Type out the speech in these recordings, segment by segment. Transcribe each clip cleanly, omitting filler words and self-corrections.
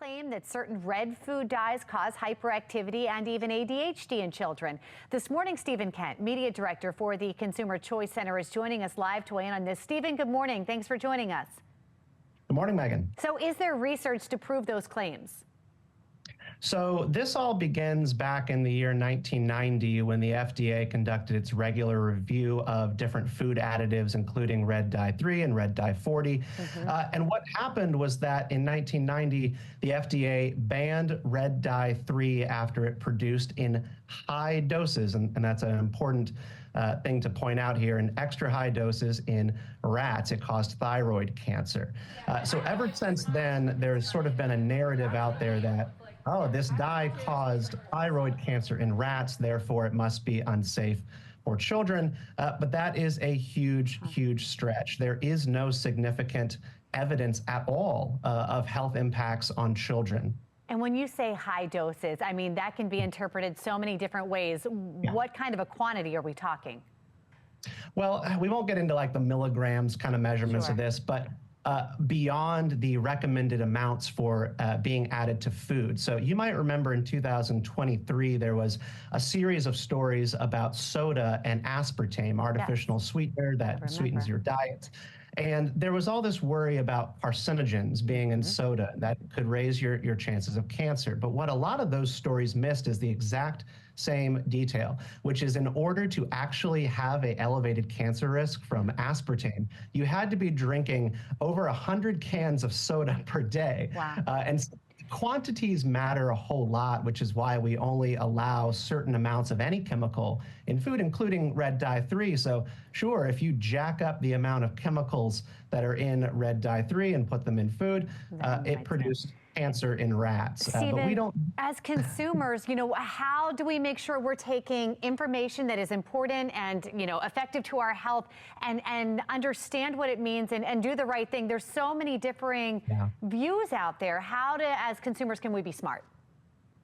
claim that certain red food dyes cause hyperactivity and even ADHD in children. This morning, Stephen Kent, media director for the Consumer Choice Center, is joining us live to weigh in on this. Stephen, good morning. Thanks for joining us. Good morning, Megan. So is there research to prove those claims? So this all begins back in the year 1990 when the FDA conducted its regular review of different food additives, including red dye 3 and red dye 40. And what happened was that in 1990, the FDA banned red dye 3 after it produced in high doses. And that's an important thing to point out here. In extra high doses in rats, it caused thyroid cancer. So ever since then, there's sort of been a narrative out there that, oh, this dye caused thyroid cancer in rats, therefore it must be unsafe for children. But that is a huge, huge stretch. There is no significant evidence at all of health impacts on children. And when you say high doses, I mean, that can be interpreted so many different ways. Yeah. What kind of a quantity are we talking? Well, we won't get into like the milligrams kind of measurements of this, but beyond the recommended amounts for being added to food. So you might remember in 2023, there was a series of stories about soda and aspartame, artificial sweetener that sweetens your diet. And there was all this worry about carcinogens being in soda that could raise your chances of cancer. But what a lot of those stories missed is the exact same detail, which is in order to actually have an elevated cancer risk from aspartame, you had to be drinking over 100 cans of soda per day. Wow. And quantities matter a whole lot, which is why we only allow certain amounts of any chemical in food, including red dye 3. So sure, if you jack up the amount of chemicals that are in red dye 3 and put them in food, it produced cancer in rats. Stephen, but we don't. As consumers, how do we make sure we're taking information that is important and, effective to our health and understand what it means and do the right thing? There's so many differing views out there. How as consumers, can we be smart?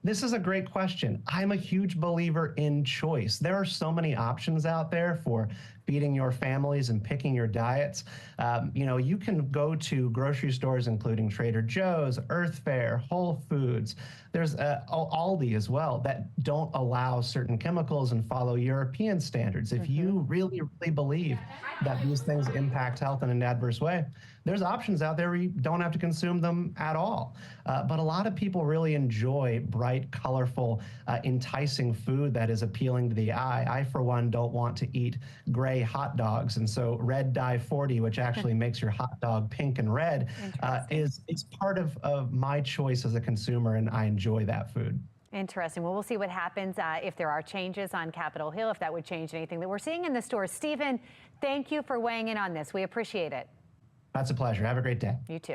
This is a great question. I'm a huge believer in choice. There are so many options out there for feeding your families and picking your diets. You can go to grocery stores, including Trader Joe's, Earth Fare, Whole Foods. There's Aldi as well that don't allow certain chemicals and follow European standards. If you really, really believe that these things impact health in an adverse way, there's options out there where you don't have to consume them at all. But a lot of people really enjoy bright, colorful, enticing food that is appealing to the eye. I, for one, don't want to eat gray hot dogs. And so red dye 40, which actually makes your hot dog pink and red, is part of my choice as a consumer, and I enjoy that food. Interesting. Well, we'll see what happens if there are changes on Capitol Hill, if that would change anything that we're seeing in the stores. Stephen, thank you for weighing in on this. We appreciate it. That's a pleasure. Have a great day. You too.